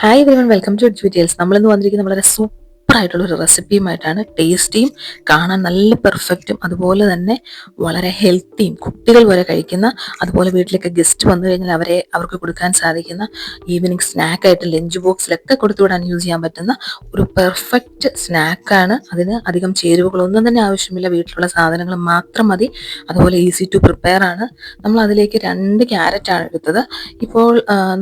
Hi everyone, welcome to Edge Details. നമ്മളിന്ന് വന്നിരിക്കുന്നത് വളരെ സൂപ്പർ ആയിട്ടുള്ള ഒരു റെസിപ്പിയുമായിട്ടാണ്. ടേസ്റ്റിയും കാണാൻ നല്ല പെർഫെക്റ്റും അതുപോലെ തന്നെ വളരെ ഹെൽത്തിയും, കുട്ടികൾ വരെ കഴിക്കുന്ന, അതുപോലെ വീട്ടിലേക്ക് ഗസ്റ്റ് വന്നു കഴിഞ്ഞാൽ അവർക്ക് കൊടുക്കാൻ സാധിക്കുന്ന, ഈവനിങ് സ്നാക്കായിട്ട് ലഞ്ച് ബോക്സിലൊക്കെ കൊടുത്തുവിടാൻ യൂസ് ചെയ്യാൻ പറ്റുന്ന ഒരു പെർഫെക്റ്റ് സ്നാക്കാണ്. അതിന് അധികം ചേരുവകളൊന്നും തന്നെ ആവശ്യമില്ല, വീട്ടിലുള്ള സാധനങ്ങൾ മാത്രം മതി. അതുപോലെ ഈസി ടു പ്രിപ്പയർ ആണ്. നമ്മൾ അതിലേക്ക് 2 ക്യാരറ്റാണ് എടുത്തത്. ഇപ്പോൾ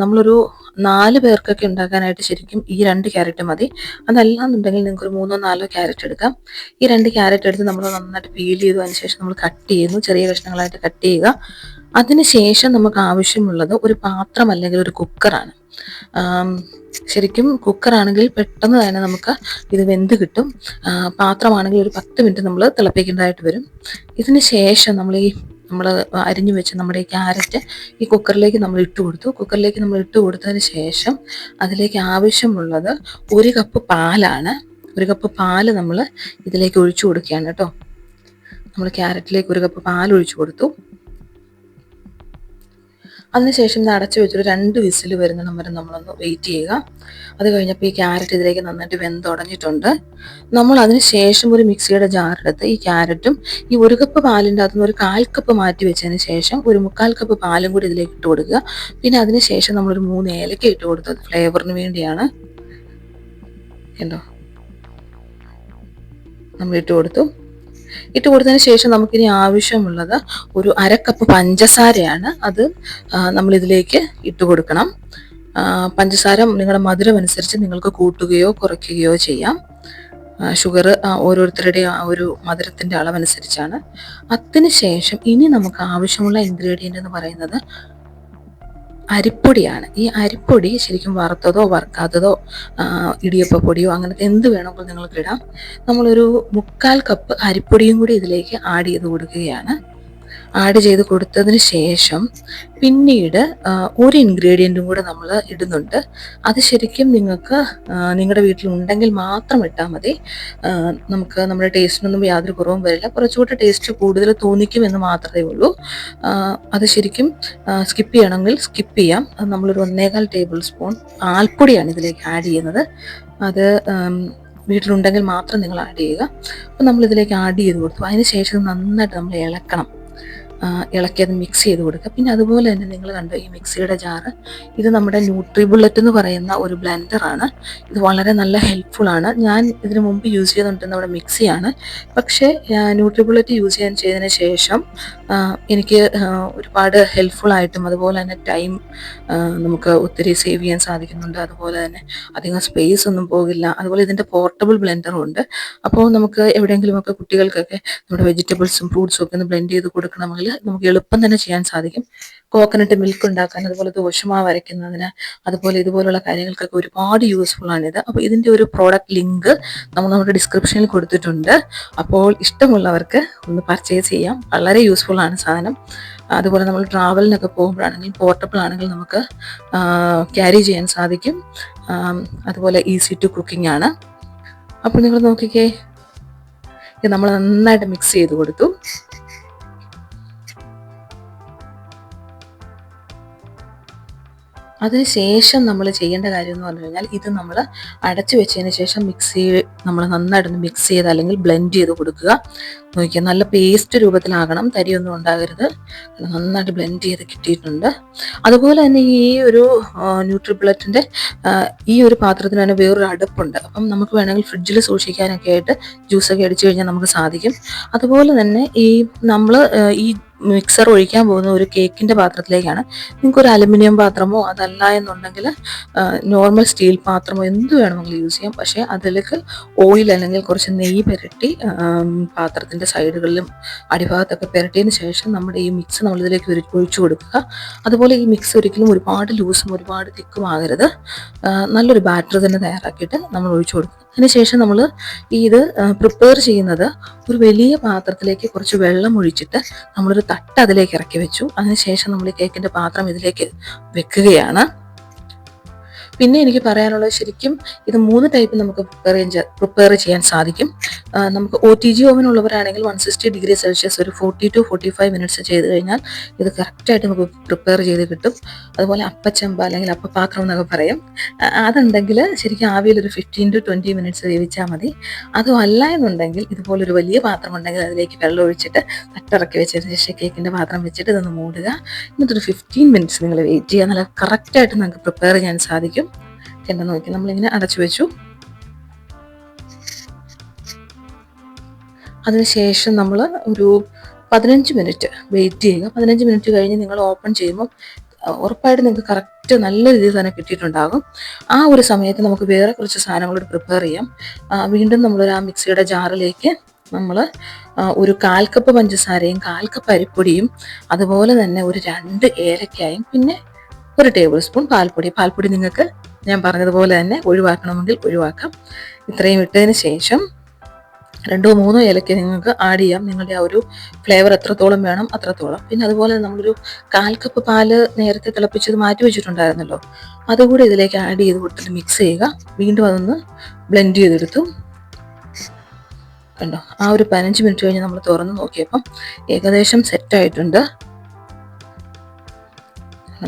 നമ്മളൊരു 4 പേർക്കൊക്കെ ഉണ്ടാക്കാനായിട്ട് ശരിക്കും ഈ 2 ക്യാരറ്റ് മതി. അതല്ലാന്നുണ്ടെങ്കിൽ നിങ്ങൾക്ക് ഒരു 3-4 ക്യാരറ്റ് എടുക്കാം. ഈ 2 ക്യാരറ്റ് എടുത്ത് നമ്മൾ നന്നായിട്ട് പീൽ ചെയ്തു. അതിനുശേഷം നമ്മൾ കട്ട് ചെയ്യുന്നു, ചെറിയ കഷ്ണങ്ങളായിട്ട് കട്ട് ചെയ്യുക. അതിനുശേഷം നമുക്ക് ആവശ്യമുള്ളത് ഒരു പാത്രം അല്ലെങ്കിൽ ഒരു കുക്കറാണ്. ശരിക്കും കുക്കറാണെങ്കിൽ പെട്ടെന്ന് തന്നെ നമുക്ക് ഇത് വെന്ത് കിട്ടും. പാത്രമാണെങ്കിൽ ഒരു 10 മിനിറ്റ് നമ്മൾ തിളപ്പിക്കേണ്ടതായിട്ട് വരും. ഇതിന് ശേഷം നമ്മൾ അരിഞ്ഞു വെച്ച് നമ്മുടെ ഈ ക്യാരറ്റ് ഈ കുക്കറിലേക്ക് നമ്മൾ ഇട്ട് കൊടുത്തതിന് ശേഷം അതിലേക്ക് ആവശ്യമുള്ളത് 1 കപ്പ് പാലാണ്. 1 കപ്പ് പാല് നമ്മൾ ഇതിലേക്ക് ഒഴിച്ചു കൊടുക്കുകയാണ് കേട്ടോ. നമ്മൾ ക്യാരറ്റിലേക്ക് 1 കപ്പ് പാൽ ഒഴിച്ചു കൊടുത്തു. അതിനുശേഷം ഇത് അടച്ചു വെച്ചൊരു 2 വിസിൽ വരുന്നിടം വരെ നമ്മളൊന്ന് വെയിറ്റ് ചെയ്യുക. അത് കഴിഞ്ഞപ്പോൾ ഈ ക്യാരറ്റ് ഇതിലേക്ക് നന്നായിട്ട് വെന്തുടഞ്ഞിട്ടുണ്ട്. നമ്മൾ അതിന് ശേഷം ഒരു മിക്സിയുടെ ജാറെടുത്ത് ഈ ക്യാരറ്റും ഈ 1 കപ്പ് പാലിൻ്റെ അകത്തുനിന്ന് ഒരു 1/4 കപ്പ് മാറ്റി വെച്ചതിന് ശേഷം ഒരു 3/4 കപ്പ് പാലും കൂടി ഇതിലേക്ക് ഇട്ട് കൊടുക്കുക. പിന്നെ അതിന് ശേഷം നമ്മളൊരു 3 ഏലക്ക ഇട്ട് കൊടുത്തത് ഫ്ലേവറിന് വേണ്ടിയാണ്. കണ്ടോ, നമ്മൾ ഇട്ട് കൊടുത്തതിന് ശേഷം നമുക്കിനി ആവശ്യമുള്ളത് ഒരു 1/2 കപ്പ് പഞ്ചസാരയാണ്. അത് നമ്മളിതിലേക്ക് ഇട്ട് കൊടുക്കണം. പഞ്ചസാര നിങ്ങളുടെ മധുരം അനുസരിച്ച് നിങ്ങൾക്ക് കൂട്ടുകയോ കുറയ്ക്കുകയോ ചെയ്യാം. ഷുഗർ ഓരോരുത്തരുടെ ആ ഒരു മധുരത്തിൻ്റെ അളവനുസരിച്ചാണ്. അതിനുശേഷം ഇനി നമുക്ക് ആവശ്യമുള്ള ഇൻഗ്രീഡിയൻ്റ് എന്ന് പറയുന്നത് അരിപ്പൊടിയാണ്. ഈ അരിപ്പൊടി ശരിക്കും വറുത്തതോ വറുക്കാത്തതോ ഇടിയപ്പപ്പൊടിയോ അങ്ങനത്തെ എന്ത് വേണമെങ്കിലും നിങ്ങൾക്ക് ഇടാം. നമ്മളൊരു 3/4 കപ്പ് അരിപ്പൊടിയും കൂടി ഇതിലേക്ക് ആഡ് ചെയ്ത് കൊടുക്കുകയാണ്. ആഡ് ചെയ്ത് കൊടുത്തതിന് ശേഷം പിന്നീട് ഒരു ഇൻഗ്രീഡിയൻറ്റും കൂടെ നമ്മൾ ഇടുന്നുണ്ട്. അത് ശരിക്കും നിങ്ങൾക്ക് നിങ്ങളുടെ വീട്ടിലുണ്ടെങ്കിൽ മാത്രം ഇട്ടാൽ മതി. നമുക്ക് നമ്മുടെ ടേസ്റ്റിനൊന്നും യാതൊരു കുറവും വരില്ല. കുറച്ചുകൂടി ടേസ്റ്റ് കൂടുതൽ തോന്നിക്കുമെന്ന് മാത്രമേ ഉള്ളൂ. അത് ശരിക്കും സ്കിപ്പ് ചെയ്യണമെങ്കിൽ സ്കിപ്പ് ചെയ്യാം. അത് നമ്മളൊരു 1.25 ടേബിൾ സ്പൂൺ പാൽപ്പൊടിയാണ് ഇതിലേക്ക് ആഡ് ചെയ്യുന്നത്. അത് വീട്ടിലുണ്ടെങ്കിൽ മാത്രം നിങ്ങൾ ആഡ് ചെയ്യുക. അപ്പോൾ നമ്മളിതിലേക്ക് ആഡ് ചെയ്ത് കൊടുത്തു. അതിന് ശേഷം നന്നായിട്ട് നമ്മൾ ഇളക്കി അത് മിക്സ് ചെയ്ത് കൊടുക്കുക. പിന്നെ അതുപോലെ തന്നെ നിങ്ങൾ കണ്ടോ ഈ മിക്സിയുടെ ജാറ്, ഇത് നമ്മുടെ ന്യൂട്രിബുള്ളറ്റ് എന്ന് പറയുന്ന ഒരു ബ്ലെൻഡറാണ്. ഇത് വളരെ നല്ല ഹെൽപ്ഫുള്ളാണ്. ഞാൻ ഇതിനു മുമ്പ് യൂസ് ചെയ്തുകൊണ്ടിരുന്ന നമ്മുടെ മിക്സിയാണ്. പക്ഷേ ന്യൂട്രിബുള്ളറ്റ് ചെയ്തതിന് ശേഷം എനിക്ക് ഒരുപാട് ഹെൽപ്ഫുള്ളായിട്ടും അതുപോലെ തന്നെ ടൈം നമുക്ക് ഒത്തിരി സേവ് ചെയ്യാൻ സാധിക്കുന്നുണ്ട്. അതുപോലെ തന്നെ അധികം സ്പേസ് ഒന്നും പോകില്ല. അതുപോലെ ഇതിൻ്റെ പോർട്ടബിൾ ബ്ലെൻഡറും ഉണ്ട്. അപ്പോൾ നമുക്ക് എവിടെയെങ്കിലുമൊക്കെ കുട്ടികൾക്കൊക്കെ നമ്മുടെ വെജിറ്റബിൾസും ഫ്രൂട്ട്സും ഒക്കെ ഒന്ന് ബ്ലെൻഡ് ചെയ്ത് കൊടുക്കണമെങ്കിൽ നമുക്ക് എളുപ്പം തന്നെ ചെയ്യാൻ സാധിക്കും. കോക്കനട്ട് മിൽക്ക് ഉണ്ടാക്കാൻ, അതുപോലെ ദോശമാവ് അരയ്ക്കുന്നതിന്, അതുപോലെ ഇതുപോലുള്ള കാര്യങ്ങൾക്കൊക്കെ ഒരുപാട് യൂസ്ഫുൾ ആണിത്. അപ്പോൾ ഇതിൻ്റെ ഒരു പ്രോഡക്റ്റ് ലിങ്ക് നമ്മുടെ ഡിസ്ക്രിപ്ഷനിൽ കൊടുത്തിട്ടുണ്ട്. അപ്പോൾ ഇഷ്ടമുള്ളവർക്ക് ഒന്ന് പർച്ചേസ് ചെയ്യാം. വളരെ യൂസ്ഫുൾ ആണ് സാധനം. അതുപോലെ നമ്മൾ ട്രാവലിനൊക്കെ പോകുമ്പോഴാണെങ്കിൽ പോർട്ടബിൾ ആണെങ്കിൽ നമുക്ക് ക്യാരി ചെയ്യാൻ സാധിക്കും. അതുപോലെ ഈസി ടു കുക്കിംഗ് ആണ്. അപ്പോൾ നിങ്ങൾ നോക്കിക്കേ, ഇത് നമ്മൾ നന്നായിട്ട് മിക്സ് ചെയ്ത് കൊടുത്തു. അതിനുശേഷം നമ്മൾ ചെയ്യേണ്ട കാര്യം എന്ന് പറഞ്ഞു കഴിഞ്ഞാൽ ഇത് നമ്മൾ അടച്ചു വെച്ചതിന് ശേഷം നമ്മൾ നന്നായിട്ടൊന്ന് മിക്സ് ചെയ്ത് അല്ലെങ്കിൽ ബ്ലെൻഡ് ചെയ്ത് കൊടുക്കുക. നോക്കിയാൽ നല്ല പേസ്റ്റ് രൂപത്തിലാകണം, തരിയൊന്നും ഉണ്ടാകരുത്. നന്നായിട്ട് ബ്ലെൻഡ് ചെയ്ത് കിട്ടിയിട്ടുണ്ട്. അതുപോലെ തന്നെ ഈ ഒരു ന്യൂട്രിബുള്ളറ്റിൻ്റെ ഈ ഒരു പാത്രത്തിന് തന്നെ വേറൊരു അടുപ്പുണ്ട്. അപ്പം നമുക്ക് വേണമെങ്കിൽ ഫ്രിഡ്ജിൽ സൂക്ഷിക്കാനൊക്കെ ആയിട്ട് ജ്യൂസൊക്കെ അടിച്ചു കഴിഞ്ഞാൽ നമുക്ക് സാധിക്കും. അതുപോലെ തന്നെ നമ്മൾ ഈ മിക്സർ ഒഴിക്കാൻ പോകുന്ന ഒരു കേക്കിൻ്റെ പാത്രത്തിലേക്കാണ്. നിങ്ങൾക്ക് ഒരു അലുമിനിയം പാത്രമോ അതല്ല എന്നുണ്ടെങ്കിൽ നോർമൽ സ്റ്റീൽ പാത്രമോ എന്ത് വേണമെങ്കിലും യൂസ് ചെയ്യാം. പക്ഷേ അതിലേക്ക് ഓയിൽ അല്ലെങ്കിൽ കുറച്ച് നെയ്യ് പുരട്ടി പാത്രത്തിൻ്റെ സൈഡുകളിലും അടിഭാഗത്തൊക്കെ പുരട്ടിയതിന് ശേഷം നമ്മുടെ ഈ മിക്സ് നമ്മളിതിലേക്ക് ഒഴിച്ചു കൊടുക്കുക. അതുപോലെ ഈ മിക്സ് ഒരിക്കലും ഒരുപാട് ലൂസും ഒരുപാട് തിക്കും ആകരുത്. നല്ലൊരു ബാറ്റർ തന്നെ തയ്യാറാക്കിയിട്ട് നമ്മൾ ഒഴിച്ചു കൊടുക്കുക. അതിനുശേഷം നമ്മൾ ഇത് പ്രിപ്പയർ ചെയ്യുന്നത് ഒരു വലിയ പാത്രത്തിലേക്ക് കുറച്ച് വെള്ളം ഒഴിച്ചിട്ട് നമ്മളൊരു തട്ട് അതിലേക്ക് ഇറക്കി വെച്ചു. അതിനുശേഷം നമ്മൾ ഈ കേക്കിൻ്റെ പാത്രം ഇതിലേക്ക് വെക്കുകയാണ്. പിന്നെ എനിക്ക് പറയാനുള്ളത്, ശരിക്കും ഇത് 3 ടൈപ്പ് നമുക്ക് പ്രിപ്പയർ ചെയ്യാൻ സാധിക്കും. നമുക്ക് OTG ഓവൻ ഉള്ളവരാണെങ്കിൽ 160°C ഒരു 40 to 45 മിനിറ്റ്സ് ചെയ്ത് കഴിഞ്ഞാൽ ഇത് കറക്റ്റായിട്ട് നമുക്ക് പ്രിപ്പയർ ചെയ്ത് കിട്ടും. അതുപോലെ അപ്പച്ചമ്പ അല്ലെങ്കിൽ അപ്പപാത്രം എന്നൊക്കെ പറയും, അതുണ്ടെങ്കിൽ ശരിക്കും ആവിയിൽ ഒരു 15 to 20 മിനിറ്റ്സ് വേവിച്ചാൽ മതി. അതും അല്ല എന്നുണ്ടെങ്കിൽ ഇതുപോലൊരു വലിയ പാത്രം ഉണ്ടെങ്കിൽ അതിലേക്ക് വെള്ളം ഒഴിച്ചിട്ട് തട്ടിറക്കി വെച്ചതിന് ശേഷം കേക്കിൻ്റെ പാത്രം വെച്ചിട്ട് ഇതൊന്ന് മൂടുക. എന്നിട്ടൊരു 15 മിനിറ്റ്സ് നിങ്ങൾ വെയിറ്റ് ചെയ്യുക. നല്ല കറക്റ്റായിട്ട് നമുക്ക് പ്രിപ്പയർ ചെയ്യാൻ സാധിക്കും. എന്താ നോക്കി നമ്മളിങ്ങനെ അടച്ചു വെച്ചു. അതിനുശേഷം നമ്മൾ ഒരു 15 മിനിറ്റ് വെയിറ്റ് ചെയ്യുക. 15 മിനിറ്റ് കഴിഞ്ഞ് നിങ്ങൾ ഓപ്പൺ ചെയ്യുമ്പോൾ ഉറപ്പായിട്ട് നിങ്ങൾക്ക് കറക്റ്റ് നല്ല രീതിയിൽ തന്നെ കിട്ടിയിട്ടുണ്ടാകും. ആ ഒരു സമയത്ത് നമുക്ക് വേറെ കുറച്ച് സാധനങ്ങളോട് പ്രിപ്പയർ ചെയ്യാം. വീണ്ടും നമ്മളൊരു ആ മിക്സിയുടെ ജാറിലേക്ക് നമ്മൾ ഒരു 1/4 കപ്പ് പഞ്ചസാരയും 1/4 കപ്പ് അരിപ്പൊടിയും അതുപോലെ തന്നെ ഒരു 2 ഏലക്കായും പിന്നെ ഒരു ടേബിൾ സ്പൂൺ പാൽപ്പൊടി നിങ്ങൾക്ക് ഞാൻ പറഞ്ഞതുപോലെ തന്നെ ഒഴിവാക്കണമെങ്കിൽ ഒഴിവാക്കാം. ഇത്രയും ഇട്ടതിന് ശേഷം 2 3 ഏലക്ക നിങ്ങൾക്ക് ആഡ് ചെയ്യാം, നിങ്ങളുടെ ആ ഒരു ഫ്ലേവർ എത്രത്തോളം വേണം അത്രത്തോളം. പിന്നെ അതുപോലെ നമ്മളൊരു 1/4 കപ്പ് പാല് നേരത്തെ തിളപ്പിച്ചത് മാറ്റി വെച്ചിട്ടുണ്ടായിരുന്നല്ലോ, അതുകൂടി ഇതിലേക്ക് ആഡ് ചെയ്ത് കൊടുത്തിട്ട് മിക്സ് ചെയ്യുക. വീണ്ടും അതൊന്ന് ബ്ലെൻഡ് ചെയ്തെടുത്തു. കണ്ടോ, ആ ഒരു 15 മിനിറ്റ് കഴിഞ്ഞ് നമ്മൾ തുറന്ന് നോക്കിയപ്പം ഏകദേശം സെറ്റായിട്ടുണ്ട്.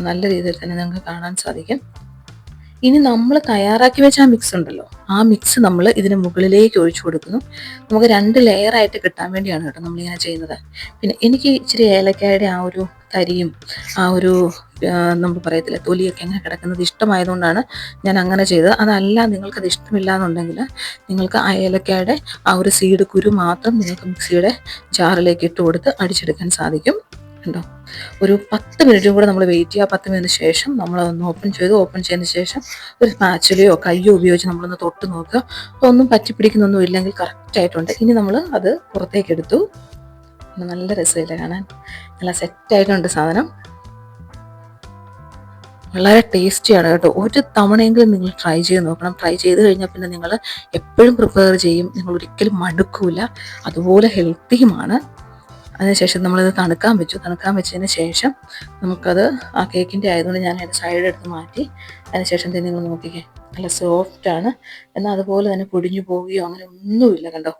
നല്ല രീതിയിൽ തന്നെ നിങ്ങൾക്ക് കാണാൻ സാധിക്കും. ഇനി നമ്മൾ തയ്യാറാക്കി വെച്ച ആ മിക്സ് ഉണ്ടല്ലോ, ആ മിക്സ് നമ്മൾ ഇതിന് മുകളിലേക്ക് ഒഴിച്ചു കൊടുക്കുന്നു. നമുക്ക് 2 ലെയറായിട്ട് കിട്ടാൻ വേണ്ടിയാണ് കേട്ടോ നമ്മളിങ്ങനെ ചെയ്യുന്നത്. പിന്നെ എനിക്ക് ഇച്ചിരി ഏലക്കായുടെ ആ ഒരു തരിയും ആ ഒരു നമ്മൾ പറയത്തില്ല തൊലിയൊക്കെ അങ്ങനെ കിടക്കുന്നത് ഇഷ്ടമായതുകൊണ്ടാണ് ഞാൻ അങ്ങനെ ചെയ്തത്. അതല്ല നിങ്ങൾക്കത് ഇഷ്ടമില്ല എന്നുണ്ടെങ്കിൽ നിങ്ങൾക്ക് ആ ഏലക്കായുടെ ആ ഒരു സീഡ് കുരു മാത്രം നിങ്ങൾക്ക് മിക്സിയുടെ ജാറിലേക്ക് ഇട്ട് കൊടുത്ത് അടിച്ചെടുക്കാൻ സാധിക്കും. ഉണ്ടോ, ഒരു 10 മിനിറ്റും കൂടെ നമ്മൾ വെയിറ്റ് ചെയ്യുക. 10 മിനിറ്റിന് ശേഷം നമ്മളതൊന്ന് ഓപ്പൺ ചെയ്തതിന് ശേഷം ഒരു സ്പാച്ചുലയോ കയ്യോ ഉപയോഗിച്ച് നമ്മളൊന്ന് തൊട്ട് നോക്കുക. അപ്പോൾ ഒന്നും പറ്റിപ്പിടിക്കുന്നൊന്നും ഇല്ലെങ്കിൽ കറക്റ്റായിട്ടുണ്ട്. ഇനി നമ്മൾ അത് പുറത്തേക്ക് എടുത്തു. നല്ല രസമില്ല കാണാൻ, നല്ല സെറ്റായിട്ടുണ്ട് സാധനം. വളരെ ടേസ്റ്റിയാണ് കേട്ടോ. ഒരു തവണയെങ്കിലും നിങ്ങൾ ട്രൈ ചെയ്ത് നോക്കണം. ട്രൈ ചെയ്ത് കഴിഞ്ഞാൽ പിന്നെ നിങ്ങൾ എപ്പോഴും പ്രിപ്പയർ ചെയ്യും, നിങ്ങൾ ഒരിക്കലും മടുക്കൂല. അതുപോലെ ഹെൽത്തിയുമാണ്. അതിനുശേഷം നമ്മളിത് തണുക്കാൻ വെച്ചതിന് ശേഷം നമുക്കത് ആ കേക്കിൻ്റെ ആയതുകൊണ്ട് ഞാൻ അതിൻ്റെ സൈഡ് എടുത്ത് മാറ്റി. അതിനുശേഷം തന്നെ നിങ്ങൾ നോക്കിക്കേ, നല്ല സോഫ്റ്റാണ്. എന്നാൽ അതുപോലെ തന്നെ പൊടിഞ്ഞു പോവുകയോ അങ്ങനെ ഒന്നുമില്ല. കണ്ടോ,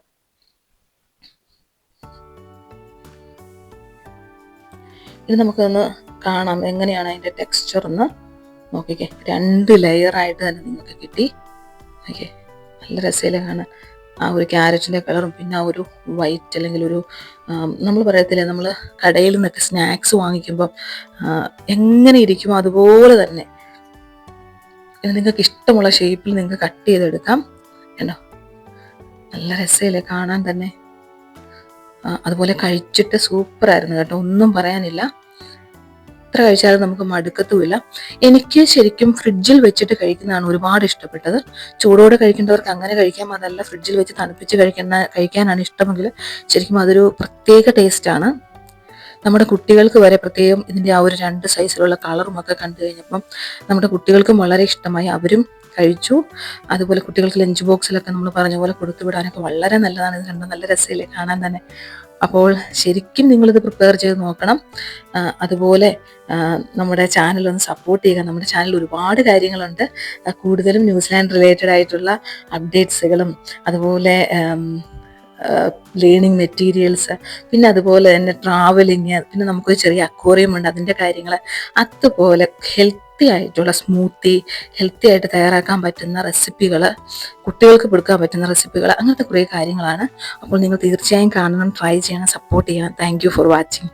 ഇത് നമുക്കൊന്ന് കാണാം എങ്ങനെയാണ് അതിൻ്റെ ടെക്സ്ചർ എന്ന് നോക്കിക്കേ. 2 ലെയറായിട്ട് തന്നെ നിങ്ങൾക്ക് കിട്ടി. ഓക്കെ, നല്ല രസയിലെ കാണാൻ. ആ ഒരു ക്യാരറ്റിൻ്റെ കളറും പിന്നെ ആ ഒരു വൈറ്റ് അല്ലെങ്കിൽ ഒരു നമ്മൾ പറയത്തില്ലേ, നമ്മൾ കടയിൽ നിന്നൊക്കെ സ്നാക്സ് വാങ്ങിക്കുമ്പം എങ്ങനെ ഇരിക്കുമോ അതുപോലെ തന്നെ നിങ്ങൾക്ക് ഇഷ്ടമുള്ള ഷേപ്പിൽ നിങ്ങൾക്ക് കട്ട് ചെയ്തെടുക്കാം. കണ്ടോ, നല്ല രസയില്ലേ കാണാൻ തന്നെ. അതുപോലെ കഴിച്ചിട്ട് സൂപ്പറായിരുന്നു കേട്ടോ, ഒന്നും പറയാനില്ല. എത്ര കഴിച്ചാലും നമുക്ക് മടുക്കത്തുമില്ല. എനിക്ക് ശരിക്കും ഫ്രിഡ്ജിൽ വെച്ചിട്ട് കഴിക്കുന്നതാണ് ഒരുപാട് ഇഷ്ടപ്പെട്ടത്. ചൂടോടെ കഴിക്കേണ്ടവർക്ക് അങ്ങനെ കഴിക്കാം, അതല്ല ഫ്രിഡ്ജിൽ വെച്ച് തണുപ്പിച്ച് കഴിക്കാനാണ് ഇഷ്ടമെങ്കിൽ ശരിക്കും അതൊരു പ്രത്യേക ടേസ്റ്റാണ്. നമ്മുടെ കുട്ടികൾക്ക് വരെ പ്രത്യേകം ഇതിൻ്റെ ആ ഒരു 2 സൈസിലുള്ള കളറും ഒക്കെ കണ്ടു കഴിഞ്ഞപ്പം നമ്മുടെ കുട്ടികൾക്കും വളരെ ഇഷ്ടമായി, അവരും കഴിച്ചു. അതുപോലെ കുട്ടികൾക്ക് ലഞ്ച് ബോക്സിലൊക്കെ നമ്മൾ പറഞ്ഞ പോലെ കൊടുത്തു വിടാനൊക്കെ വളരെ നല്ലതാണ്. ഇത് കണ്ടോ, നല്ല രസമില്ലേ കാണാൻ തന്നെ. അപ്പോൾ ശരിക്കും നിങ്ങളിത് പ്രിപ്പയർ ചെയ്ത് നോക്കണം. അതുപോലെ നമ്മുടെ ചാനൽ ഒന്ന് സപ്പോർട്ട് ചെയ്യുക. നമ്മുടെ ചാനലിൽ ഒരുപാട് കാര്യങ്ങളുണ്ട്, കൂടുതലും ന്യൂസിലാൻഡ് റിലേറ്റഡ് ആയിട്ടുള്ള അപ്ഡേറ്റ്സുകളും അതുപോലെ ലേണിംഗ് മെറ്റീരിയൽസ്, പിന്നെ അതുപോലെ തന്നെ ട്രാവലിങ്, പിന്നെ നമുക്കൊരു ചെറിയ അക്വേറിയം ഉണ്ട് അതിൻ്റെ കാര്യങ്ങൾ, അതുപോലെ ഹെൽത്തി ആയിട്ടുള്ള സ്മൂത്തി, ഹെൽത്തി ആയിട്ട് തയ്യാറാക്കാൻ പറ്റുന്ന റെസിപ്പികൾ, കുട്ടികൾക്ക് കൊടുക്കാൻ പറ്റുന്ന റെസിപ്പികൾ, അങ്ങനത്തെ കുറേ കാര്യങ്ങളാണ്. അപ്പോൾ നിങ്ങൾ തീർച്ചയായും കാണണം, ട്രൈ ചെയ്യണം, സപ്പോർട്ട് ചെയ്യണം. Thank you for watching.